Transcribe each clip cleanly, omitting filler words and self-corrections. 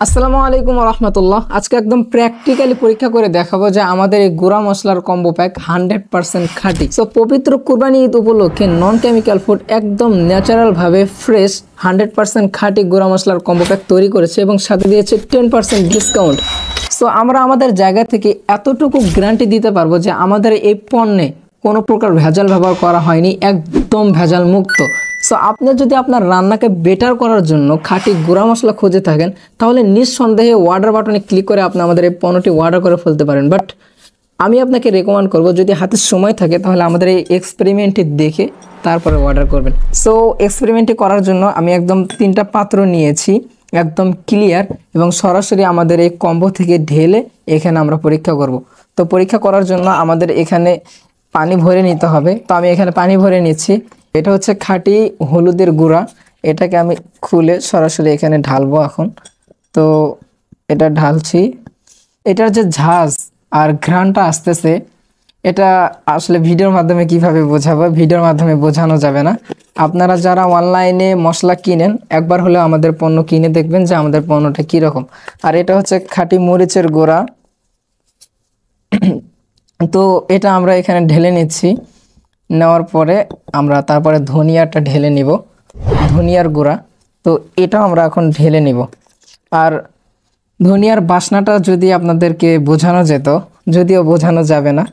আসসালামু আলাইকুম রহমতুল্লাহ। আজকে একদম প্র্যাকটিক্যালি পরীক্ষা করে দেখাবো যে আমাদের এই গুঁড়া মশলার কম্বো প্যাক 100% খাঁটি। সো পবিত্র কুরবানি ঈদ উপলক্ষে নন কেমিক্যাল ফুড একদম ন্যাচারাল ভাবে ফ্রেশ 100% খাঁটি গুঁড়া মশলার কম্বো প্যাক তৈরি করেছে এবং সাথে দিয়েছে 10% ডিসকাউন্ট। সো আমরা আমাদের জায়গা থেকে এতটুকু গ্যারান্টি দিতে পারবো যে আমাদের এই পণ্যে কোনো প্রকার ভেজাল ব্যবহার করা হয়নি, একদম ভেজাল মুক্ত। সো আপনি যদি আপনার রান্নাকে বেটার করার জন্য খাঁটি গুঁড়া মশলা খুঁজে থাকেন তাহলে নিঃসন্দেহে অর্ডার বাটনে ক্লিক করে আপনি আমাদের এই পণ্যটি অর্ডার করে ফেলতে পারেন। বাট আমি আপনাকে রেকমেন্ড করব যদি হাতে সময় থাকে তাহলে আমাদের এই এক্সপেরিমেন্টটি দেখে তারপরে অর্ডার করবেন। সো এক্সপেরিমেন্টটি করার জন্য আমি একদম 3টা পাত্র নিয়েছি, একদম ক্লিয়ার, এবং সরাসরি আমাদের এই কম্বো থেকে ঢেলে এখানে আমরা পরীক্ষা করব। তো পরীক্ষা করার জন্য আমাদের এখানে পানি ভরে নিতে হবে। তো আমি এখানে পানি ভরে নিচ্ছি। এটা হচ্ছে খাঁটি হলুদের গুঁড়া, এটাকে আমি খুলে সরাসরি এখানে ঢালবো এখন। তো এটা ঢালছি। এটার যে ঝাঁজ আর ঘ্রাণটা আসতেছে এটা আসলে ভিডিওর মাধ্যমে কিভাবে বোঝাবো, ভিডিওর মাধ্যমে বোঝানো যাবে না। আপনারা যারা অনলাইনে মশলা কিনেন একবার হলেও আমাদের পণ্য কিনে দেখবেন যে আমাদের পণ্যটা কীরকম। আর এটা হচ্ছে খাঁটি মরিচের গুঁড়া। তো এটা আমরা এখানে ঢেলে নিচ্ছি। নেওয়ার পরে আমরা তারপরে ধনিয়াটা ঢেলে নিব, ধনিয়ার গুঁড়া। তো এটাও আমরা এখন ঢেলে নিব। আর ধনিয়ার বাসনাটা যদি আপনাদেরকে বোঝানো যেত, যদিও বোঝানো যাবে না,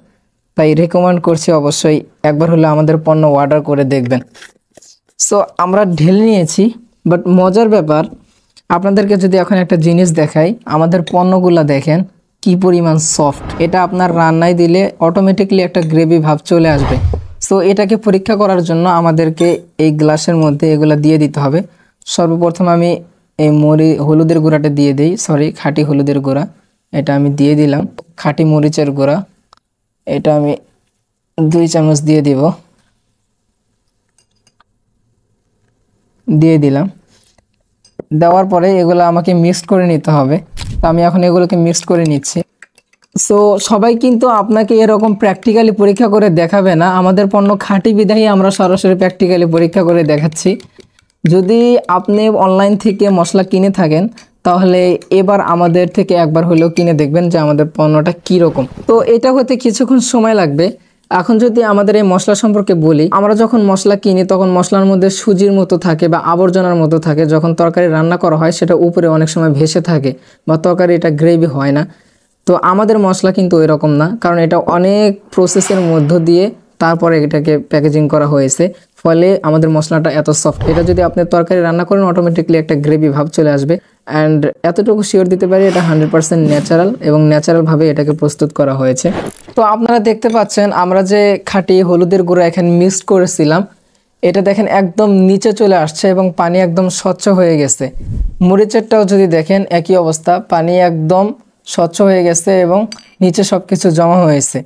তাই রেকমেন্ড করছি অবশ্যই একবার হলে আমাদের পণ্য অর্ডার করে দেখবেন। সো আমরা ঢেলে নিয়েছি। বাট মজার ব্যাপার, আপনাদেরকে যদি এখন একটা জিনিস দেখাই, আমাদের পণ্যগুলো দেখেন কি পরিমাণ সফট। এটা আপনার রান্নায় দিলে অটোমেটিকলি একটা গ্রেভি ভাব চলে আসবে। সো এটাকে পরীক্ষা করার জন্য আমাদেরকে এই গ্লাসের মধ্যে এগুলো দিয়ে দিতে হবে। সর্বপ্রথম আমি এই হলুদের গুঁড়াটা দিয়ে দিই, খাঁটি হলুদের গুঁড়া এটা আমি দিয়ে দিলাম। খাঁটি মরিচের গুঁড়া এটা আমি 2 চামচ দিয়ে দিলাম। দেওয়ার পরে এগুলো আমাকে মিক্সড করে নিতে হবে। তো আমি এখন এগুলোকে মিক্সড করে নিচ্ছি। সো সবাই কিন্তু আপনাকে এরকম প্র্যাকটিক্যালি পরীক্ষা করে দেখাবে না। আমাদের পণ্য খাঁটি বিধায়ী আমরা সরাসরি প্র্যাকটিক্যালি পরীক্ষা করে দেখাচ্ছি। যদি আপনি অনলাইন থেকে মশলা কিনে থাকেন তাহলে এবার আমাদের থেকে একবার হলেও কিনে দেখবেন যে আমাদের পণ্যটা কীরকম। তো এটা হতে কিছুক্ষণ সময় লাগবে। এখন যদি আমাদের এই মশলা সম্পর্কে বলি, আমরা যখন মশলা কিনি তখন মশলার মধ্যে সুজির মতো থাকে বা আবর্জনার মতো থাকে। যখন তরকারি রান্না করা হয় সেটা উপরে অনেক সময় ভেসে থাকে বা তরকারি এটা গ্রেভি হয় না। তো আমাদের মশলা কিন্তু এরকম না, কারণ এটা অনেক প্রসেসের মধ্য দিয়ে তারপরে এটাকে প্যাকেজিং করা হয়েছে, ফলে আমাদের মশলাটা এত সফট। এটা যদি আপনি তরকারি রান্না করেন অটোমেটিকলি একটা গ্রেভি ভাব চলে আসবে। অ্যান্ড এতটুকু শিওর দিতে পারি এটা 100% ন্যাচারাল এবং ন্যাচারালভাবে এটাকে প্রস্তুত করা হয়েছে। তো আপনারা দেখতে পাচ্ছেন আমরা যে খাঁটি হলুদের গুঁড়া এখানে মিক্সড করেছিলাম এটা দেখেন একদম নিচে চলে আসছে এবং পানি একদম স্বচ্ছ হয়ে গেছে। মরিচেরটাও যদি দেখেন একই অবস্থা, পানি একদম স্বচ্ছ হয়ে গেছে এবং নিচে সব কিছু জমা হয়েছে।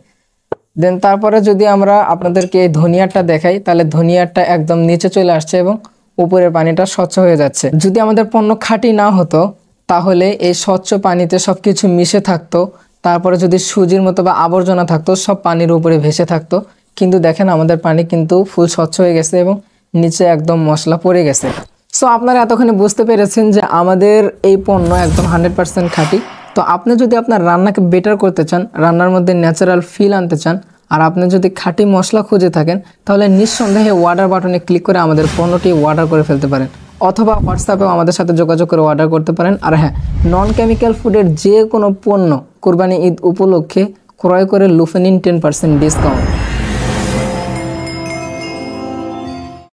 দেন তারপরে যদি আমরা আপনাদেরকে এই ধনিয়াটা দেখাই তাহলে ধনিয়াটা একদম নিচে চলে আসছে এবং উপরের পানিটা স্বচ্ছ হয়ে যাচ্ছে। যদি আমাদের পণ্য খাঁটি না হতো তাহলে এই স্বচ্ছ পানিতে সব কিছু মিশে থাকতো, তারপরে যদি সুজির মতো বা আবর্জনা থাকতো সব পানির উপরে ভেসে থাকতো। কিন্তু দেখেন আমাদের পানি কিন্তু ফুল স্বচ্ছ হয়ে গেছে এবং নিচে একদম মশলা পড়ে গেছে। সো আপনারা এতক্ষণে বুঝতে পেরেছেন যে আমাদের এই পণ্য একদম 100% খাঁটি। তো আপনি যদি আপনার রান্নাকে বেটার করতে চান, রান্নার মধ্যে ন্যাচারাল ফিল আনতে চান, আর আপনি যদি খাঁটি মশলা খুঁজে থাকেন তাহলে নিঃসন্দেহে অর্ডার বাটনে ক্লিক করে আমাদের পণ্যটি অর্ডার করে ফেলতে পারেন, অথবা হোয়াটসঅ্যাপেও আমাদের সাথে যোগাযোগ করে অর্ডার করতে পারেন। আর হ্যাঁ, নন কেমিক্যাল ফুডের যে কোনো পণ্য কুরবানি ঈদ উপলক্ষে ক্রয় করে লুফে নিন 10% ডিসকাউন্ট।